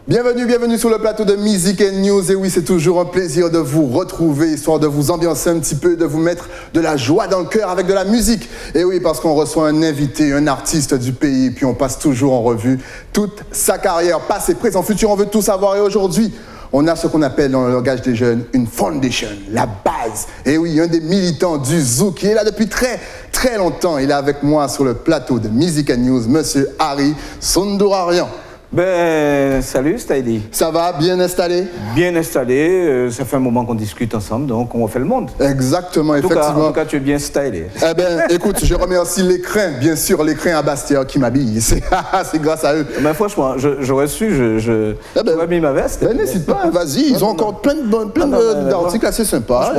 Bienvenue sur le plateau de Music & News. Et oui, c'est toujours un plaisir de vous retrouver, histoire de vous ambiancer un petit peu, de vous mettre de la joie dans le cœur avec de la musique. Et oui, parce qu'on reçoit un invité, un artiste du pays, et puis on passe toujours en revue toute sa carrière, passé, présent, futur, on veut tout savoir. Et aujourd'hui, on a ce qu'on appelle dans le langage des jeunes une foundation, la base. Et oui, un des militants du Zouk qui est là depuis très longtemps. Il est avec moi sur le plateau de Music & News, Monsieur Harry Sundourarian. Ben, salut Staïdi. Ça va, bien installé? Bien installé, ça fait un moment qu'on discute ensemble, donc on refait le monde. Exactement, effectivement. En tout cas, tu es bien stylé. Eh bien, écoute, je remercie les crins, bien sûr, les crins à Bastia qui m'habillent. C'est grâce à eux. Ben, franchement, j'aurais su, j'aurais mis ma veste. Ben, n'hésite pas, vas-y, ils ont encore plein d'articles assez sympas.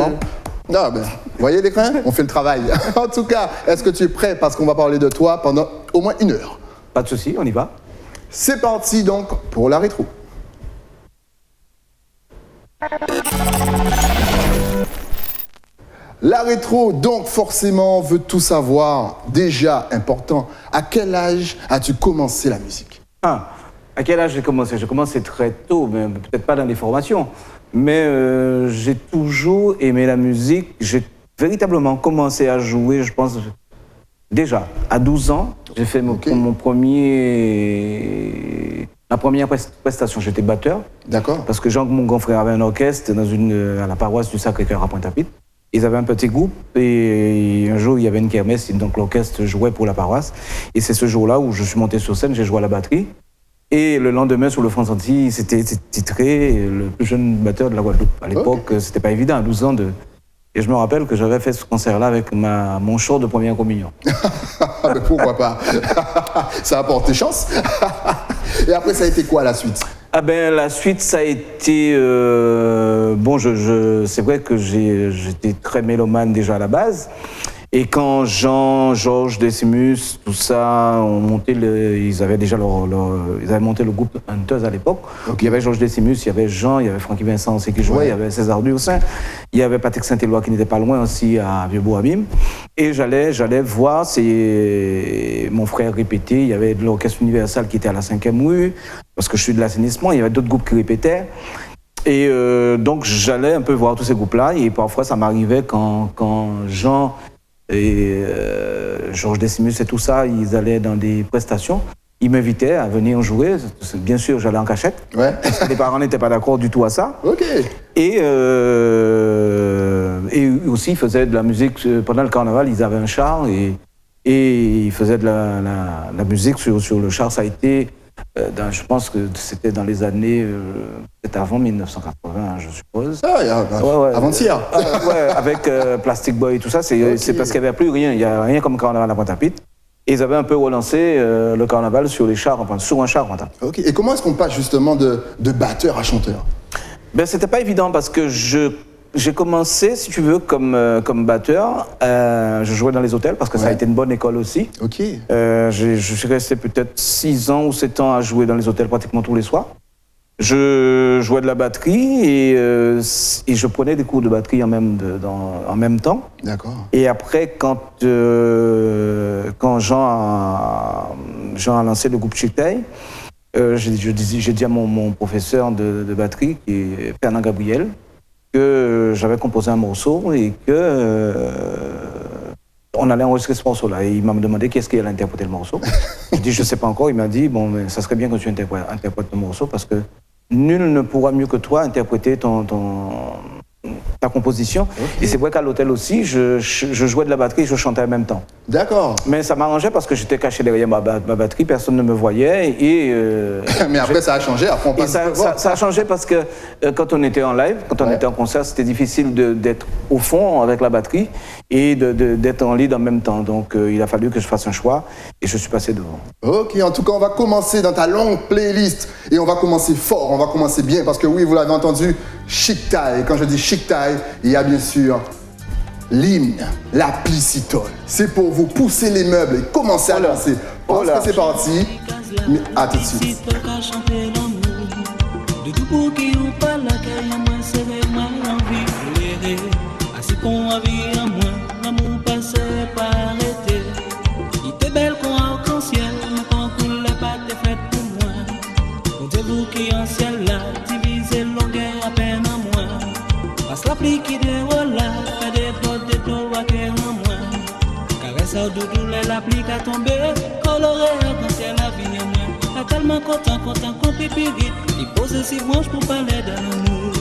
Ah ben, vous voyez les crins? On fait le travail. En tout cas, est-ce que tu es prêt? Parce qu'on va parler de toi pendant au moins 1 heure. Pas de souci, on y va. C'est parti donc pour la rétro. La rétro, donc forcément, veut tout savoir. Déjà important, à quel âge as-tu commencé la musique? À quel âge j'ai commencé? J'ai commencé très tôt, mais peut-être pas dans les formations. Mais j'ai toujours aimé la musique. J'ai véritablement commencé à jouer, je pense, déjà à 12 ans. J'ai fait ma première prestation, j'étais batteur. D'accord. Parce que Jean, mon grand frère, avait un orchestre à la paroisse du Sacré-Cœur à Pointe-à-Pitre. Ils avaient un petit groupe et un jour, il y avait une kermesse, donc l'orchestre jouait pour la paroisse. Et c'est ce jour-là où je suis monté sur scène, j'ai joué à la batterie. Et le lendemain, sur le France Entier, c'était titré le plus jeune batteur de la Guadeloupe. À l'époque, c'était pas évident, à 12 ans. Et je me rappelle que j'avais fait ce concert-là avec mon short de première communion. Mais pourquoi pas? Ça a porté chance. Et après, ça a été quoi la suite? Ah ben, la suite, ça a été... bon, c'est vrai que j'étais très mélomane déjà à la base. Et quand Jean, Georges, Decimus, tout ça, ils avaient déjà ils avaient monté le groupe Hunters à l'époque. Okay. Il y avait Georges Decimus, il y avait Jean, il y avait Francky Vincent aussi qui jouait, il y avait César Dursin, il y avait Patrick Saint-Éloi qui n'était pas loin aussi à Vieux-Bois-Abîme. Et j'allais voir mon frère répéter. Il y avait de l'Orchestre Universal qui était à la 5e rue, parce que je suis de l'assainissement, il y avait d'autres groupes qui répétaient. Et donc j'allais un peu voir tous ces groupes-là, et parfois ça m'arrivait quand Jean et Georges Decimus et tout ça, ils allaient dans des prestations. Ils m'invitaient à venir jouer. Bien sûr, j'allais en cachette. Ouais. Parce que les parents n'étaient pas d'accord du tout à ça. Ok. Et aussi, ils faisaient de la musique. Pendant le carnaval, ils avaient un char et ils faisaient de la musique sur le char. Ça a été, je pense que c'était dans les années, peut-être avant 1980, je suppose. Avant-hier. Ouais, avec Plastic Boy et tout ça, c'est parce qu'il n'y avait plus rien. Il n'y a rien comme carnaval à Pointe-à-Pitre. Et ils avaient un peu relancé le carnaval sur un char. Ok. Et comment est-ce qu'on passe justement de batteur à chanteur? Ben, c'était pas évident parce que j'ai commencé, si tu veux, comme batteur. Je jouais dans les hôtels parce que ça a été une bonne école aussi. Ok. Je suis resté peut-être 6 ans ou 7 ans à jouer dans les hôtels pratiquement tous les soirs. Je jouais de la batterie et je prenais des cours de batterie en même temps. D'accord. Et après, quand Jean a lancé le groupe Chictail, j'ai dit à mon professeur de batterie, qui est Fernand Gabriel, que j'avais composé un morceau et que on allait enregistrer ce morceau-là. Et il m'a demandé qui est-ce qui allait interpréter le morceau. J'ai dit, je ne sais pas encore. Il m'a dit, bon, mais ça serait bien que tu interprètes le morceau parce que nul ne pourra mieux que toi interpréter ta composition. Okay. Et c'est vrai qu'à l'hôtel aussi, je jouais de la batterie et je chantais en même temps. D'accord. Mais ça m'arrangeait parce que j'étais caché derrière ma batterie, personne ne me voyait. Mais après, ça a changé. Après, on passe ça a changé parce que quand on était en live, quand on était en concert, c'était difficile d'être au fond avec la batterie et d'être en lead en même temps. Donc, il a fallu que je fasse un choix et je suis passé devant. Ok, en tout cas, on va commencer dans ta longue playlist et on va commencer fort, on va commencer bien parce que oui, vous l'avez entendu, Chictail. Quand je dis Chictail, il y a bien sûr l'hymne, la plicitole. C'est pour vous pousser les meubles et commencer à danser. Parce que c'est parti. Mais à tout de suite. Il était belle comme arc-en-ciel, mais quand ça doudou la pluie a tombé, coloré quand c'est la vie en moi. Pas tellement content qu'on pépigué, il pose ses branches pour parler d'amour.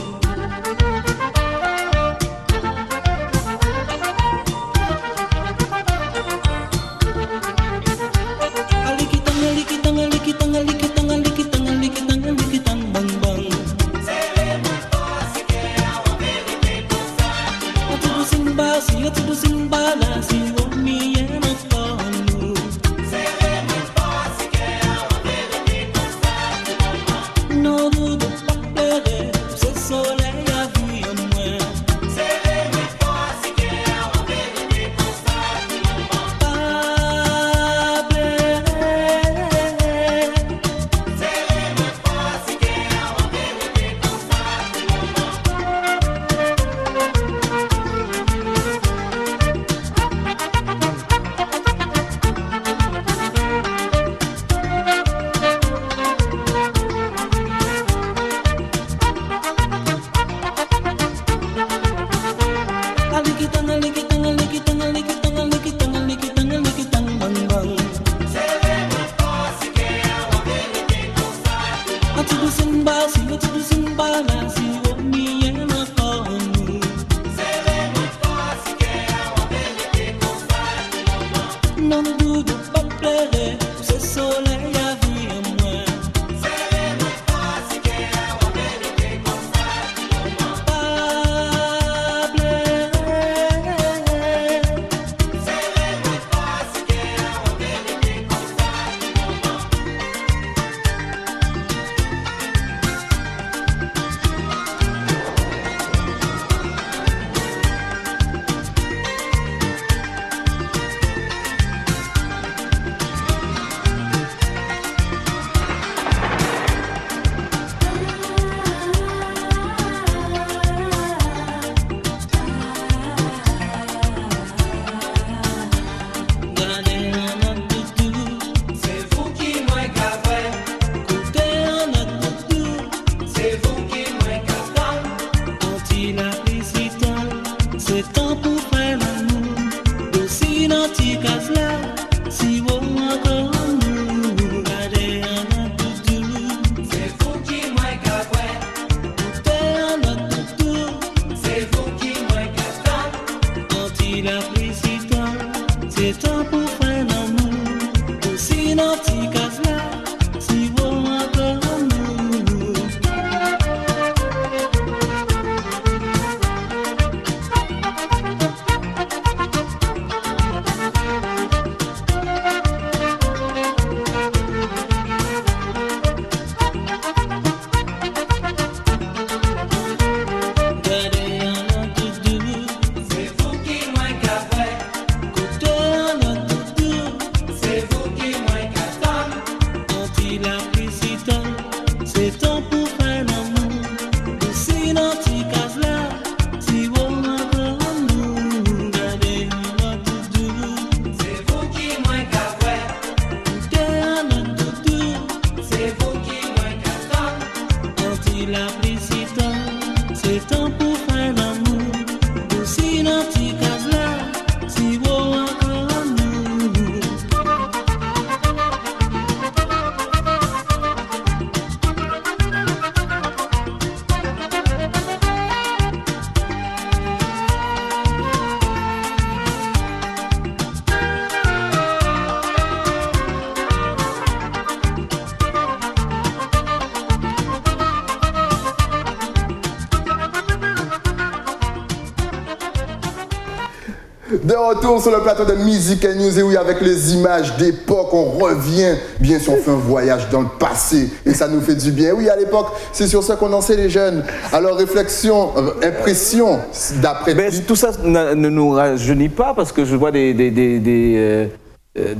De retour sur le plateau de Music and News, et oui, avec les images d'époque, on revient, bien sûr, on fait un voyage dans le passé et ça nous fait du bien. Oui, à l'époque, c'est sur ça qu'on dansait les jeunes. Alors, réflexion, impression, d'après... Ben, tout ça ne nous rajeunit pas parce que je vois des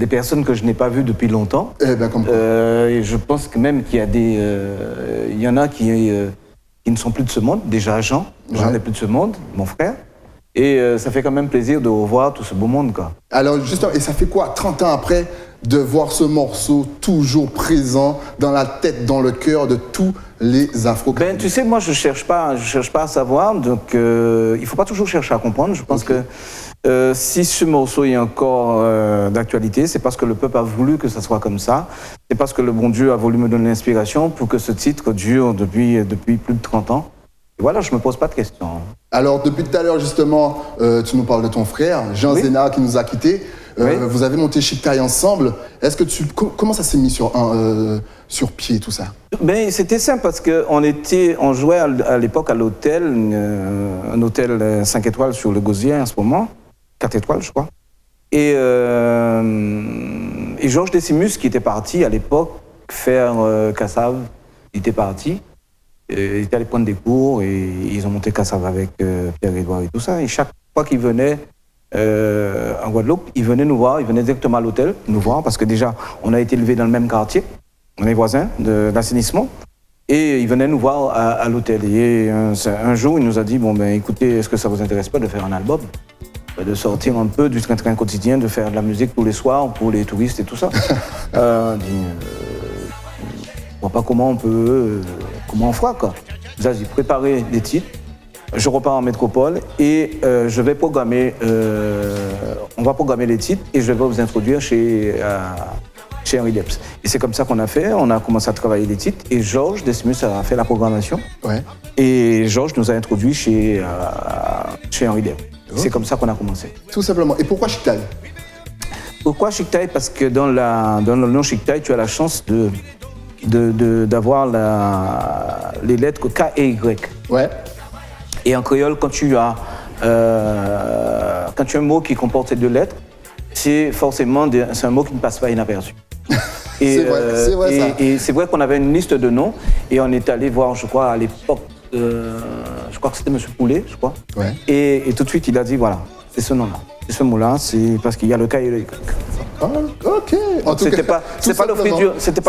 personnes que je n'ai pas vues depuis longtemps. Eh ben, comme quoi. Et je pense que même qu'il y a il y en a qui ne sont plus de ce monde, déjà Jean n'est plus de ce monde, mon frère. Et ça fait quand même plaisir de revoir tout ce beau monde, quoi. Alors justement, et ça fait quoi, 30 ans après, de voir ce morceau toujours présent dans la tête, dans le cœur de tous les Afro-Camerounais? Ben, tu sais, moi, je cherche pas à savoir, donc il faut pas toujours chercher à comprendre. Je pense que Si ce morceau est encore d'actualité, c'est parce que le peuple a voulu que ça soit comme ça. C'est parce que le bon Dieu a voulu me donner l'inspiration pour que ce titre dure depuis plus de 30 ans. Et voilà, je ne me pose pas de questions. Alors, depuis tout à l'heure, justement, tu nous parles de ton frère, Jean Oui. Zena, qui nous a quittés. Oui. Vous avez monté Chic Taille ensemble. Est-ce que comment ça s'est mis sur pied, tout ça? Ben, c'était simple parce qu'on jouait à l'époque à l'hôtel, un hôtel 5 étoiles sur le Gosier en ce moment, 4 étoiles je crois. Et Georges Decimus qui était parti à l'époque faire Cassave, il était parti, il était allé prendre des cours et ils ont monté Cassave avec Pierre-Édouard et tout ça. Et chaque fois qu'il venait en Guadeloupe, il venait nous voir, il venait directement à l'hôtel nous voir parce que déjà on a été élevés dans le même quartier. On est voisins d'assainissement et il venait nous voir à l'hôtel. Et un jour, il nous a dit, bon ben écoutez, est-ce que ça vous intéresse pas de faire un album, de sortir un peu du train-train quotidien, de faire de la musique tous les soirs pour les touristes et tout ça. On voit pas comment on fera quoi. J'ai préparé des titres, je repars en métropole et je vais programmer, on va programmer les titres et je vais vous introduire chez Henri Depps. Et c'est comme ça qu'on a fait, on a commencé à travailler les titres et Georges Decimus a fait la programmation. Ouais. Et Georges nous a introduits chez Henri Depps. C'est comme ça qu'on a commencé. Tout simplement. Et pourquoi Chic Taille? Pourquoi Chic Taille? Parce que dans le nom Chic Taille, tu as la chance d'avoir les lettres K et Y. Ouais. Et en créole, quand tu as un mot qui comporte ces deux lettres, c'est forcément c'est un mot qui ne passe pas inaperçu. C'est vrai ça. Et c'est vrai qu'on avait une liste de noms et on est allé voir, je crois, à l'époque, je crois que c'était M. Poulet, je crois. Ouais. Et tout de suite, il a dit, voilà, c'est ce nom-là. C'est ce mot-là, c'est parce qu'il y a le K et le Y. Ah, ok. En tout C'était cas, pas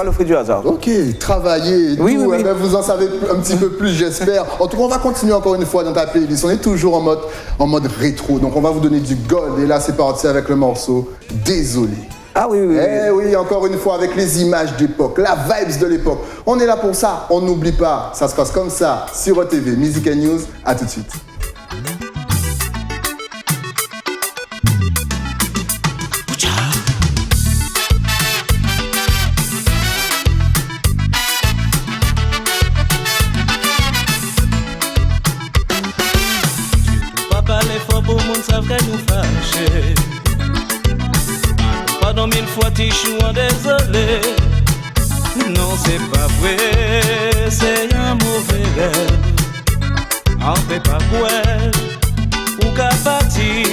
le fruit du hasard. Ok, travailler et Oui, tout, oui, oui. eh ben, vous en savez un petit peu plus, j'espère. En tout cas, on va continuer encore une fois dans ta playlist. On est toujours en mode rétro, donc on va vous donner du gold. Et là, c'est parti avec le morceau Désolé. Ah oui, oui, oui. Eh oui, encore une fois, avec les images d'époque, la vibes de l'époque. On est là pour ça, on n'oublie pas. Ça se passe comme ça sur OTV, Music and News. À tout de suite. Pour moun savent qu'elle nous fâche. Pardon mille fois, Tichou, en désolé. Non, c'est pas vrai, c'est un mauvais rêve. En fait pas quoi, ou qu'à partir.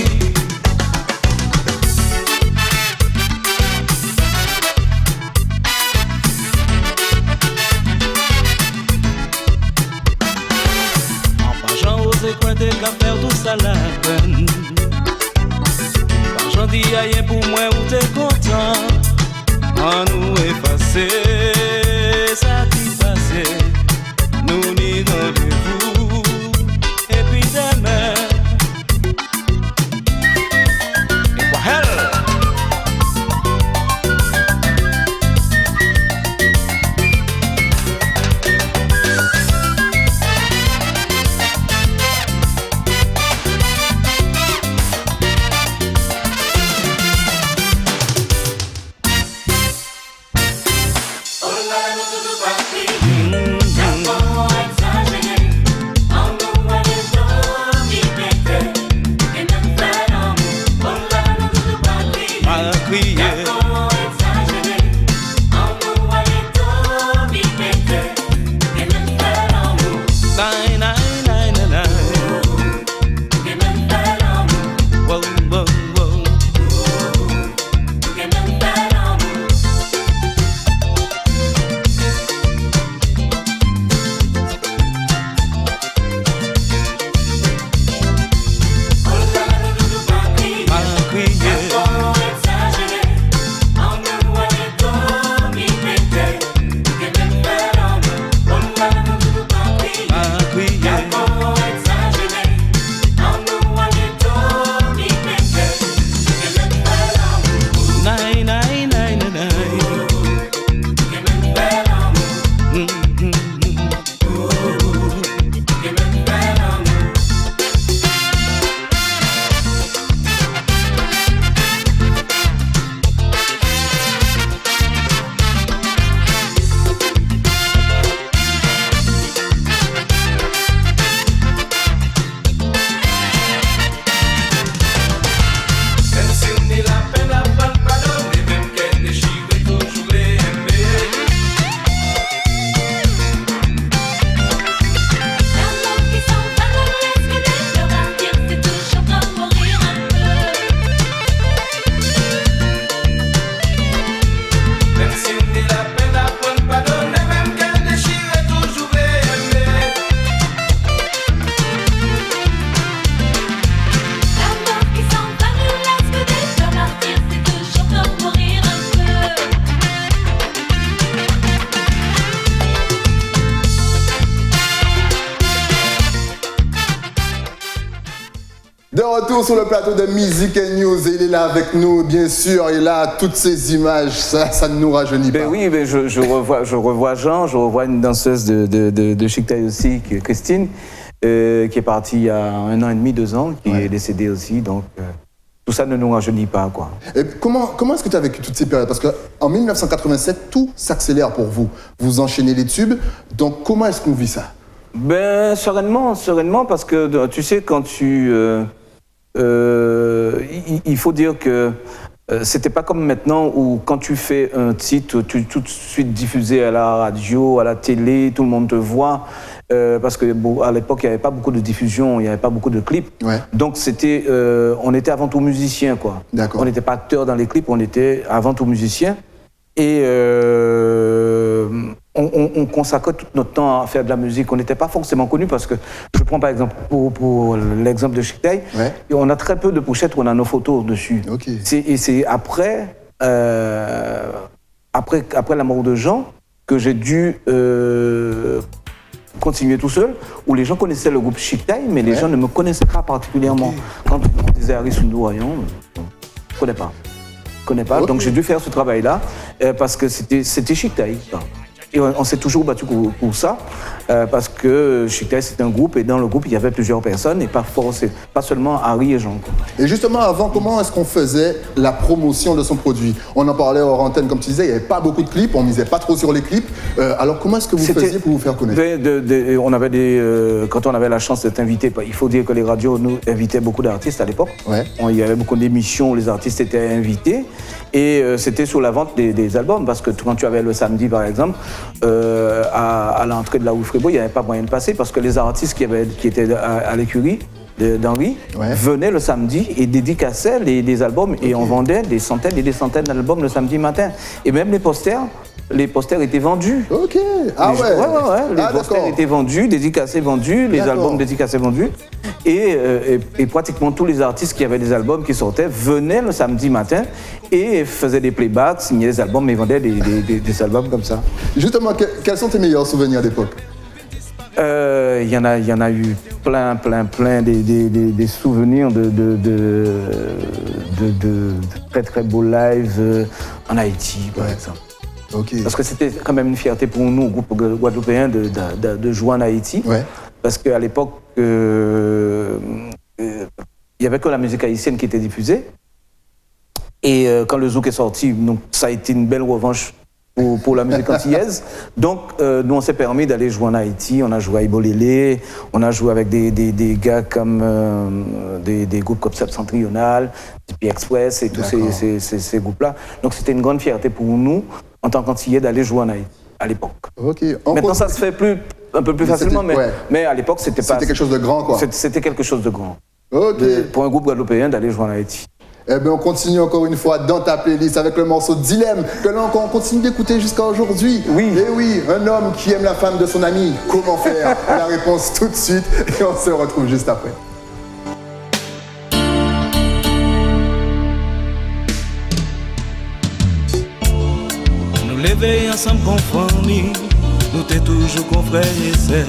C'est quoi t'es qu'à faire tout ça la peine. Pas j'en dis rien pour moi ou t'es content. En nous effacer, ça qui passé. Nous n'y rendez-vous. Et puis demain. Et quoi hell? retour sur le plateau de Music and News et il est là avec nous, bien sûr. Et là, toutes ces images, ça ne nous rajeunit pas. Oui, mais je revois Jean, je revois une danseuse de Chic Taille aussi, Christine, qui est partie il y a 1 an et demi, 2 ans, qui est décédée aussi. Donc, tout ça ne nous rajeunit pas, quoi. Et comment est-ce que tu as vécu toutes ces périodes? Parce qu'en 1987, tout s'accélère pour vous. Vous enchaînez les tubes. Donc, comment est-ce qu'on vit ça? Ben, sereinement, parce que tu sais, quand il faut dire que c'était pas comme maintenant où quand tu fais un titre, tu es tout de suite diffusé à la radio, à la télé, tout le monde te voit. Parce que à l'époque, il n'y avait pas beaucoup de diffusion, il n'y avait pas beaucoup de clips. Ouais. Donc on était avant tout musiciens, quoi. On n'était pas acteurs dans les clips, on était avant tout musiciens. Et on consacrait tout notre temps à faire de la musique. On n'était pas forcément connus parce que, je prends par exemple pour l'exemple de Chic Taille, on a très peu de pochettes où on a nos photos dessus. Okay. Et c'est après la mort de Jean que j'ai dû continuer tout seul, où les gens connaissaient le groupe Chic Taille, mais les gens ne me connaissaient pas particulièrement. Quand on disait Harry Sundourian, je ne connais pas. Donc j'ai dû faire ce travail-là parce que c'était Chic Taille. Et on s'est toujours battu pour ça, parce que Chic Taille, c'était un groupe, et dans le groupe, il y avait plusieurs personnes, et pas seulement Harry et Jean. Et justement, avant, comment est-ce qu'on faisait la promotion de son produit? On en parlait hors antenne, comme tu disais, il n'y avait pas beaucoup de clips, on misait pas trop sur les clips. Alors, comment est-ce que vous faisiez pour vous faire connaître? On avait quand on avait la chance d'être invité, il faut dire que les radios nous invitaient beaucoup d'artistes à l'époque. Il y avait beaucoup d'émissions où les artistes étaient invités, et c'était sur la vente des albums, parce que quand tu avais le samedi, par exemple, à l'entrée de la rue Frébeau, il n'y avait pas moyen de passer parce que les artistes qui étaient à l'écurie d'Henri venaient le samedi et dédicaçaient les albums et on vendait des centaines et des centaines d'albums le samedi matin. Et même les posters étaient vendus. Ok. Ah ouais. Les posters étaient vendus, dédicacés vendus, les albums dédicacés vendus. Et pratiquement tous les artistes qui avaient des albums qui sortaient venaient le samedi matin et faisaient des playbacks, signaient des albums et vendaient des albums comme ça. Justement, quels sont tes meilleurs souvenirs d'époque? Il y en a eu plein des souvenirs de très très beaux lives en Haïti, par exemple. Okay. Parce que c'était quand même une fierté pour nous, au groupe guadeloupéen, de jouer en Haïti. Parce qu'à l'époque, il n'y avait que la musique haïtienne qui était diffusée. Et quand le zouk est sorti, donc, ça a été une belle revanche pour la musique antillaise. Donc, nous, on s'est permis d'aller jouer en Haïti. On a joué à Ibolélé, on a joué avec des gars comme des groupes comme Septentrional, Tipeee Express et tous ces groupes-là. Donc, c'était une grande fierté pour nous, en tant qu'Antillais, d'aller jouer en Haïti à l'époque. Maintenant, ça se fait un peu plus facilement, mais à l'époque, c'était pas... C'était quelque chose de grand, quoi. C'était quelque chose de grand. Pour un groupe guadeloupéen, d'aller jouer en Haïti. Eh bien, on continue encore une fois dans ta playlist avec le morceau Dilemme, que là encore on continue d'écouter jusqu'à aujourd'hui. Oui. Et oui, un homme qui aime la femme de son ami, comment faire? La réponse tout de suite et on se retrouve juste après. Nous lever ensemble comme famille, nous t'es toujours confrères et sœurs.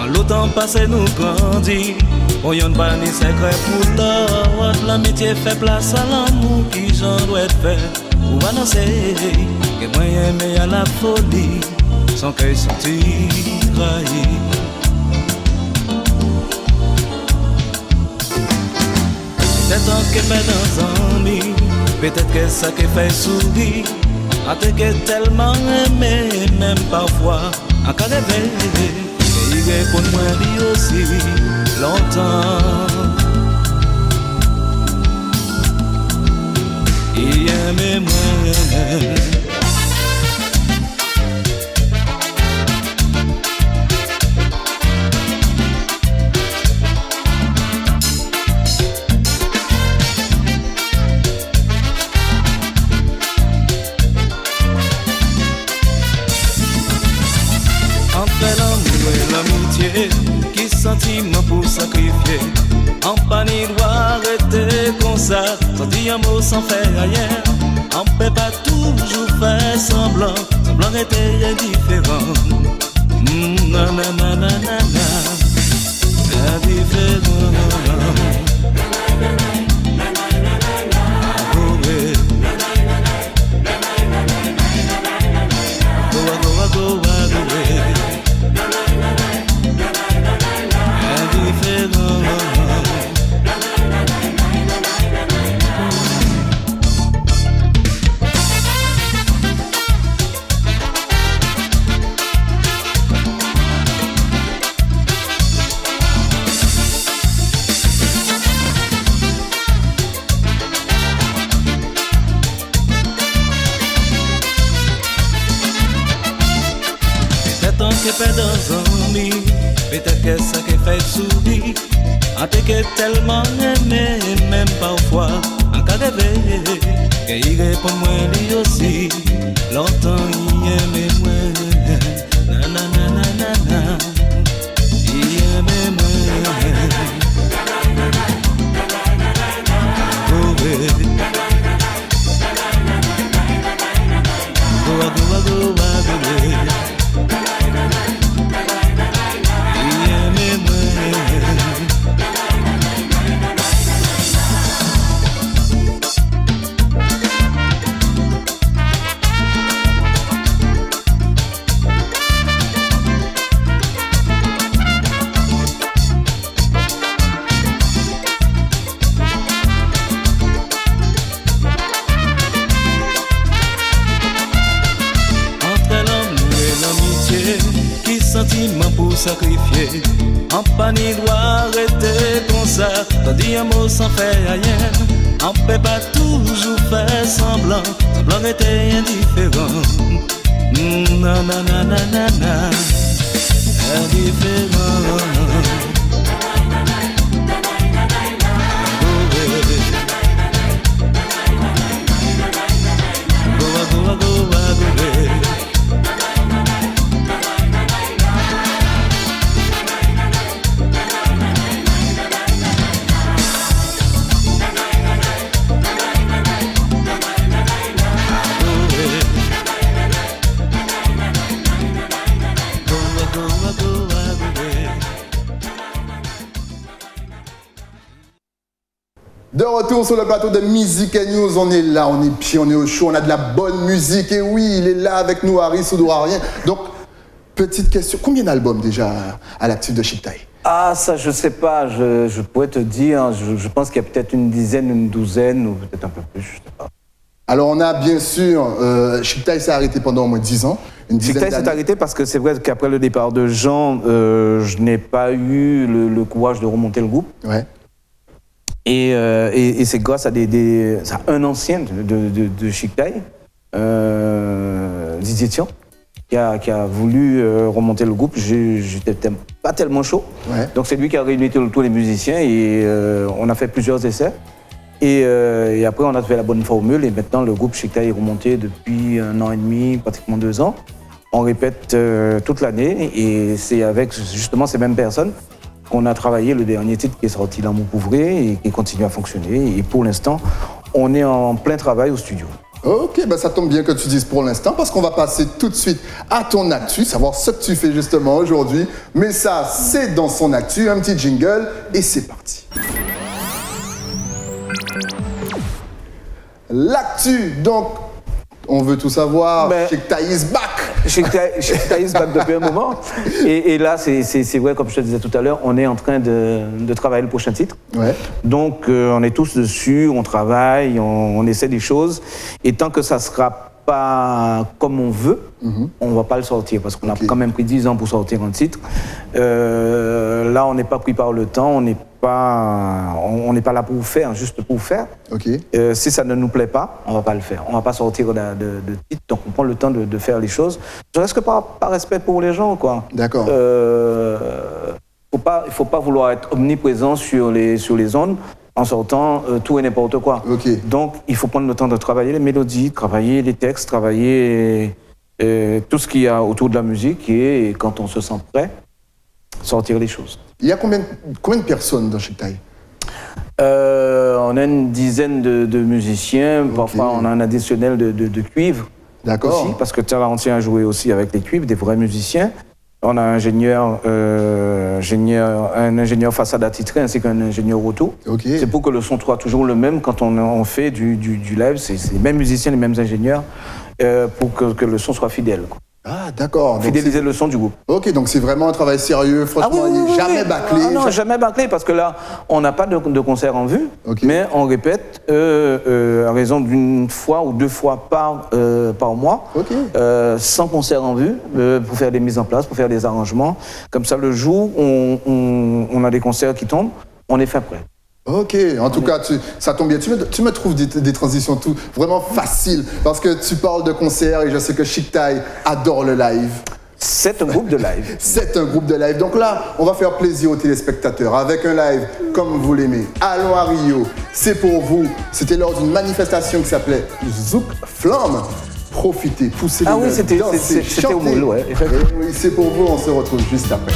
En l'autant passé nous grandis. On y'en pas ni secret pour l'autre. L'amitié fait place à l'amour qui j'en dois être fait. Ou annoncer que moi aimé à la folie sans qu'elle sentir trahi. Peut-être que mes dans amis, peut-être que ça qui fait sourire. A te que tellement aimé, même parfois en cas de rêver. Il répond moi lui aussi longtemps. Il aimait moi. Qui sentiment pour sacrifier. En panier doit arrêter comme ça. Sortir un mot sans faire rien. On peut pas toujours faire semblant. Semblant était indifférent. Indifférent. qui fait dans un lit, peut-être que ça qui fait sourire. En te que tellement aimé, même parfois, en cas de rêve, qu'il répond moi lui aussi. Longtemps il aimait moi, na na na na na na. Il aimait moi. Oh baby. Go go go baby. Il aimait moi. Sentiment pour sacrifier. En panique doit arrêter comme ça. T'as dit un mot sans faire rien. On peut pas toujours faire semblant. Semblant était indifférent. Na na na na na na. Indifférent. De retour sur le plateau de Music & News, on est là, on est pied, on est au chaud, on a de la bonne musique. Et oui, il est là avec nous, Harry Soudourarien. Donc, petite question, combien d'albums déjà à l'actif de Chic Taï? Ah, ça, je sais pas, je pourrais te dire, je pense qu'il y a peut-être une dizaine, une douzaine, ou peut-être un peu plus, je sais pas. Alors, on a bien sûr, Chic Taï s'est arrêté pendant au moins 10 ans. Chic Taï s'est arrêté parce que c'est vrai qu'après le départ de Jean, je n'ai pas eu le courage de remonter le groupe. Ouais. Et c'est grâce à un ancien de Chic Taï, Didier Thian, qui a voulu remonter le groupe. J'étais pas tellement chaud. Ouais. Donc c'est lui qui a réuni tous les musiciens et on a fait plusieurs essais. Et après on a fait la bonne formule et maintenant le groupe Chic Taï est remonté depuis 1 an et demi, pratiquement 2 ans. On répète toute l'année et c'est avec justement ces mêmes personnes qu'on a travaillé le dernier titre qui est sorti, L'amour couvré, et qui continue à fonctionner. Et pour l'instant, on est en plein travail au studio. Ok, ben ça tombe bien que tu dises pour l'instant, parce qu'on va passer tout de suite à ton actu, savoir ce que tu fais justement aujourd'hui. Mais ça, c'est dans son actu, un petit jingle, et c'est parti. L'actu, donc, on veut tout savoir, Chic Taï is back. Chic Taï is back depuis un moment. Et là, c'est vrai, comme je te disais tout à l'heure, on est en train de travailler le prochain titre. Ouais. Donc, on est tous dessus, on travaille, on essaie des choses. Et tant que ça ne sera pas comme on veut, on ne va pas le sortir. Parce qu'on a quand même pris 10 ans pour sortir un titre. Là, on n'est pas pris par le temps, on n'est pas là pour faire, juste pour faire. Si ça ne nous plaît pas, on ne va pas le faire. On ne va pas sortir de titre, donc on prend le temps de faire les choses. Je reste que par respect pour les gens, quoi. D'accord. Il ne faut pas vouloir être omniprésent sur les ondes en sortant tout et n'importe quoi. Donc, il faut prendre le temps de travailler les mélodies, travailler les textes, travailler tout ce qu'il y a autour de la musique et quand on se sent prêt, sortir les choses. Il y a combien de personnes dans Chic Taï? On a une dizaine de musiciens, parfois on a un additionnel de cuivre. D'accord. Aussi, parce que Talentin a joué aussi avec les cuivres, des vrais musiciens. On a un ingénieur façade attitré ainsi qu'un ingénieur auto. C'est pour que le son soit toujours le même quand on fait du live. C'est les mêmes musiciens, les mêmes ingénieurs pour que le son soit fidèle, quoi. Ah, d'accord. Fidéliser le son du groupe. Ok, donc c'est vraiment un travail sérieux. Franchement, jamais bâclé. Ah non, jamais bâclé, parce que là, on n'a pas de concert en vue, mais on répète à raison d'une fois ou 2 fois par mois, sans concert en vue, pour faire des mises en place, pour faire des arrangements. Comme ça, le jour où on a des concerts qui tombent, on est fait prêt. Ok, en tout cas, ça tombe bien. Tu me trouves des transitions vraiment faciles parce que tu parles de concert et je sais que Chic Taï adore le live. C'est un groupe de live. C'est un groupe de live. Donc là, on va faire plaisir aux téléspectateurs avec un live comme vous l'aimez. Allons à Rio, c'est pour vous. C'était lors d'une manifestation qui s'appelait Zouk Flamme. Profitez, poussez les Ah oui, mains, c'était dansez, au chantez. moule, ouais. Et oui, c'est pour vous, on se retrouve juste après.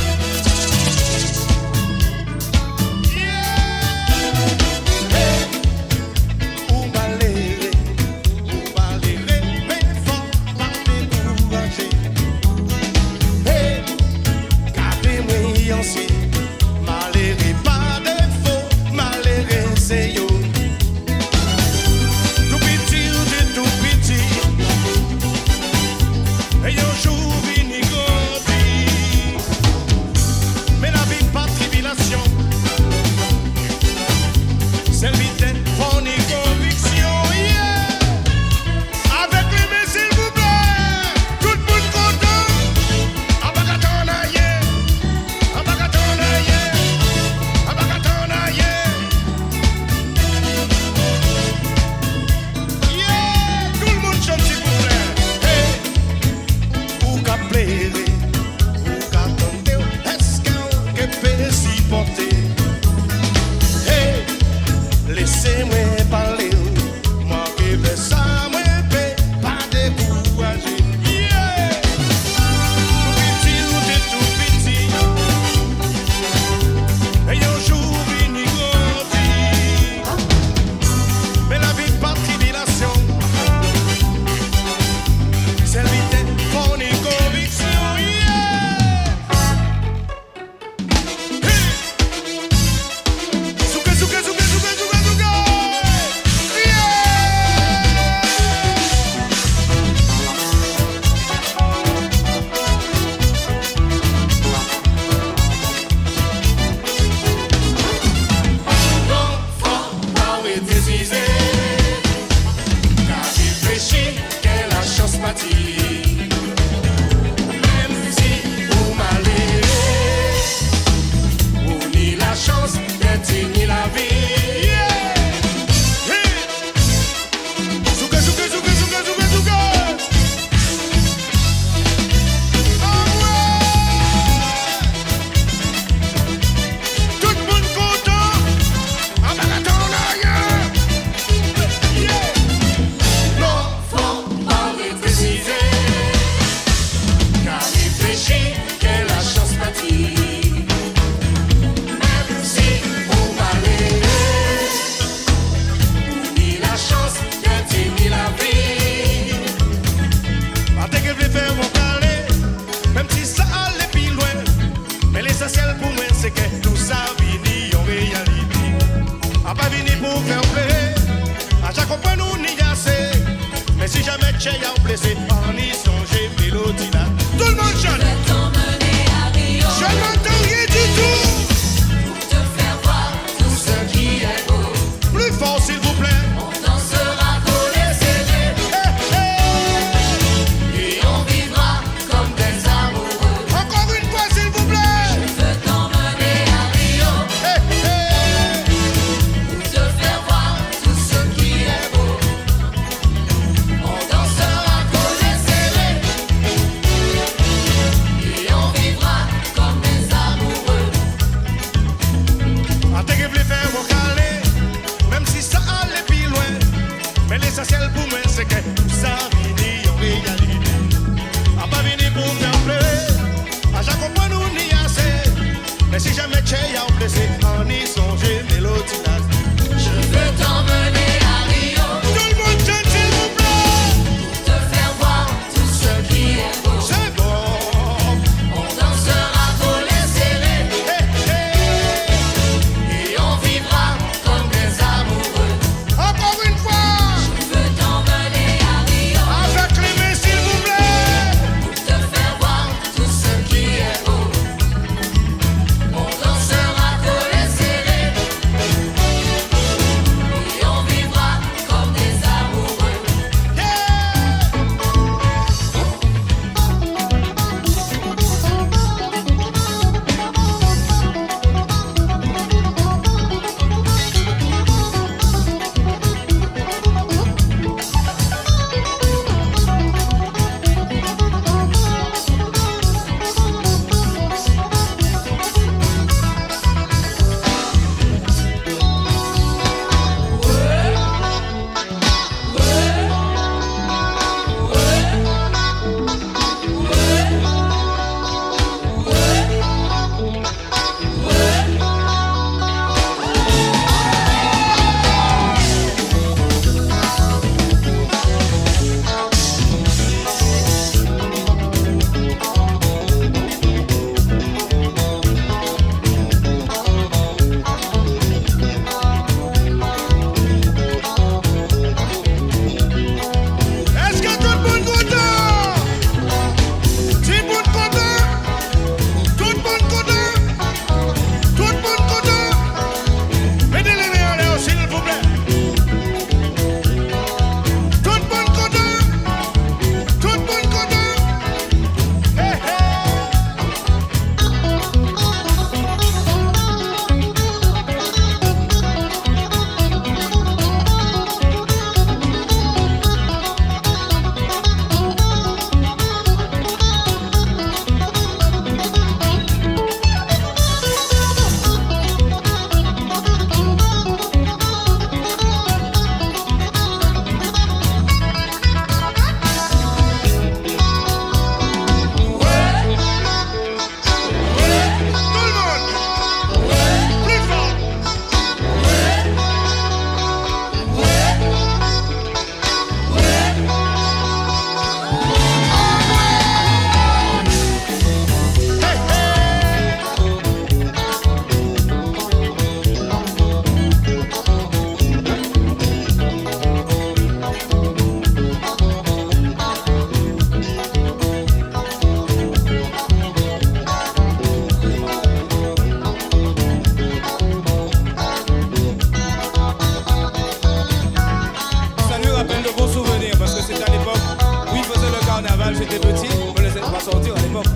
j'étais petit, on me laissait pas sortir à l'époque.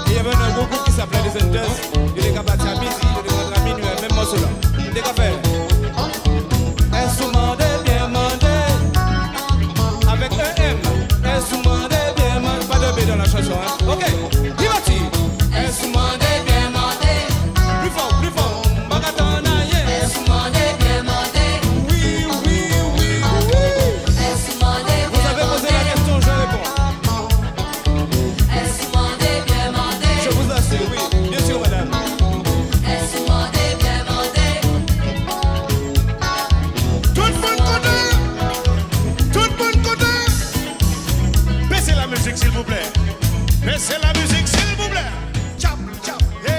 Et il y avait un gros groupe qui s'appelait les Hunters. Il était capable de midi, il était capable de minuit, même morceau là. Il était capable de faire. Est-ce que mandé, bien mandé, avec un M. Est-ce que mandé, bien mandé, pas de B dans la chanson, hein. Ok, il va tirer. Est-ce que mandé, bien mandé, plus fort, plus fort. Bagatana, yeah. Est-ce que mandé, bien mandé, oui, oui, oui, oui. Est-ce que mandé, bien mandé. Vous avez posé la question, je réponds. Est-ce que mandé, bien mandé. Je vous assure, oui, bien sûr, madame. Est-ce que mandé, bien mandé. Tout le monde connaît. Tout le monde connaît. Baissez la musique, s'il vous plaît. Baissez la musique, s'il vous plaît. Chap, chap, hey,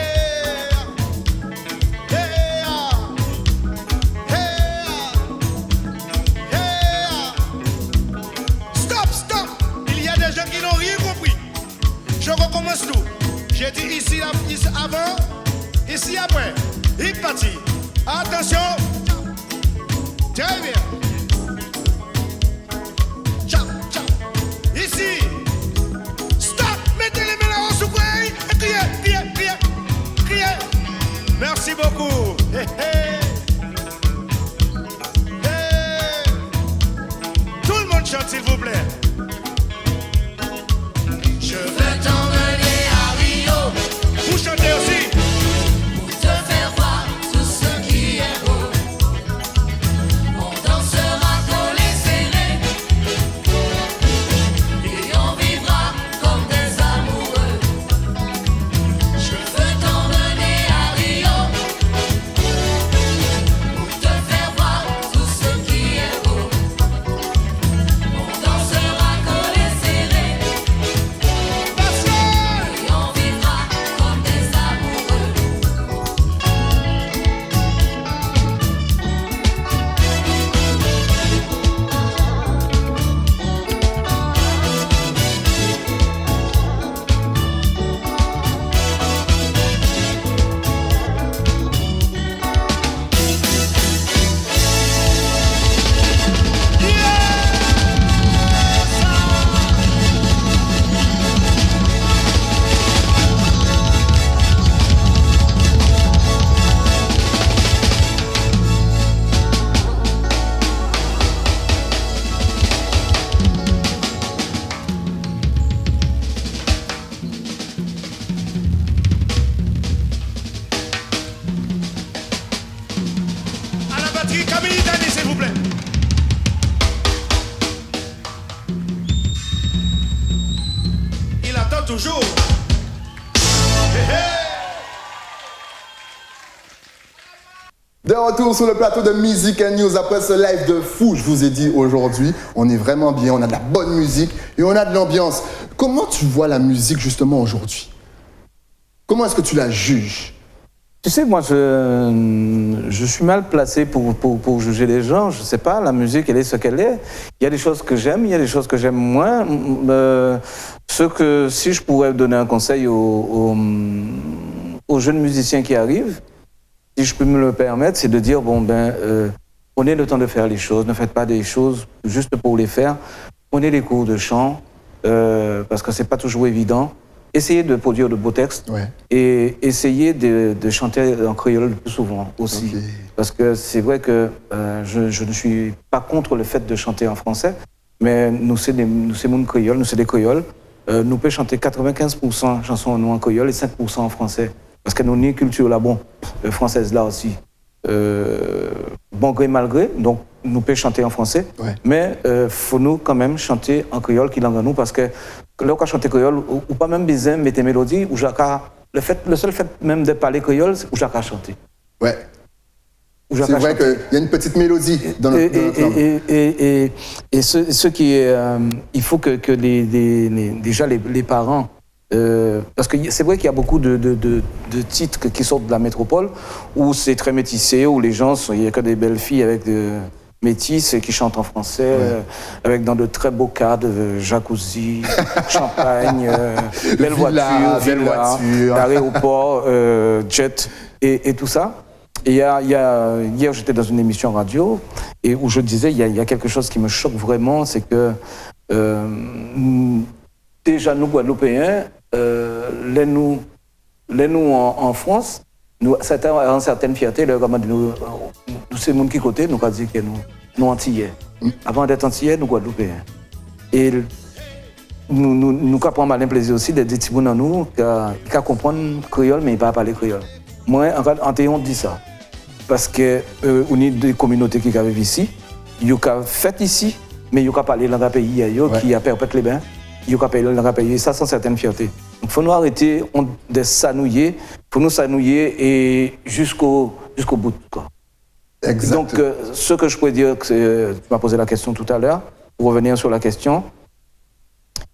hey, hey, hey. Stop, stop. Il y a des gens qui n'ont rien compris. Je recommence tout. J'ai dit ici avant, ici après. Il parti. Attention. Très bien. Chap, chap. Ici. Stop. Mettez les mains là-haut sous et criez, criez, criez, criez. Merci beaucoup. Hey, hey. Hey. Tout le monde chante, s'il vous plaît. Je veux t'emmener à Rio. Vous chantez aussi. Pour te faire voir tout ce qui est beau. On dansera collés serrés et on vivra comme des amoureux. Je veux t'emmener à Rio pour te faire voir tout ce qui est beau. On dansera collés serrés et on vivra comme des amoureux. À la batterie, Camille Dani, s'il vous plaît. Il attend toujours. Hey, hey. De retour sur le plateau de Music and News après ce live de fou. Je vous ai dit aujourd'hui, on est vraiment bien, on a de la bonne musique et on a de l'ambiance. Comment tu vois la musique justement aujourd'hui? Comment est-ce que tu la juges? Tu sais, moi, je suis mal placé pour juger les gens. Je sais pas, la musique, elle est ce qu'elle est. Il y a des choses que j'aime, il y a des choses que j'aime moins. Si je pourrais donner un conseil aux jeunes musiciens qui arrivent, si je peux me le permettre, c'est de dire, prenez le temps de faire les choses. Ne faites pas des choses juste pour les faire. Prenez des cours de chant, parce que c'est pas toujours évident. Essayez de produire de beaux textes et essayez de chanter en créole le plus souvent aussi. Okay. Parce que c'est vrai que je ne suis pas contre le fait de chanter en français, mais nous, c'est des créoles, nous, c'est des créoles. Nous pouvons chanter 95% chansons en créole et 5% en français. Parce que nous avons une culture là, française là aussi. Bon gré, mal gré, donc nous pouvons chanter en français, mais faut nous quand même chanter en créole qui langue à nous, parce que là on chante créole, ou pas même besoin de mettre des mélodies, ou le seul fait même de parler créole, c'est où j'ai qu'à chanter. Ouais. C'est vrai qu'il y a une petite mélodie dans notre langue. Et ce qui est, il faut que déjà les parents, parce que c'est vrai qu'il y a beaucoup de titres qui sortent de la métropole où c'est très métissé, où les gens il n'y a que des belles filles avec métisses qui chantent en français, avec dans de très beaux cadres, jacuzzi, champagne, belle voiture, aéroport, jet et tout ça. Et hier, j'étais dans une émission radio et où je disais, il y a quelque chose qui me choque vraiment, c'est que déjà nous Guadeloupéens, les nous en France, nous avons certaines fiertés, nous c'est monde qui côté, nous dit que nous Antillais. Avant d'être Antillais, nous Guadeloupéens. Et nous prendre malin plaisir aussi des petits bons en nous qui comprennent créole mais pas parler créole. Moi en Théon dit ça parce que on est des communautés qui vivent ici, ils ont fait ici mais ils ont parlé dans le pays qui a perpétué les bains, ils ont parlé dans le pays, ça sans certaine fierté. Donc faut nous arrêter de s'anouiller, faut nous s'anouiller et jusqu'au bout quoi. Exactement. Donc ce que je pourrais dire, tu m'as posé la question tout à l'heure, pour revenir sur la question.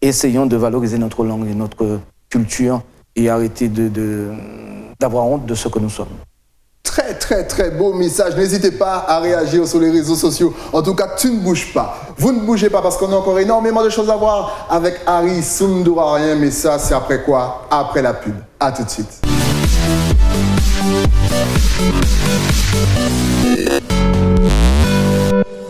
Essayons de valoriser notre langue et notre culture et arrêter d'avoir honte de ce que nous sommes. Très, très, très beau message. N'hésitez pas à réagir sur les réseaux sociaux. En tout cas, tu ne bouges pas. Vous ne bougez pas parce qu'on a encore énormément de choses à voir avec Harry Soundourarien. Mais ça, c'est après quoi? Après la pub. À tout de suite.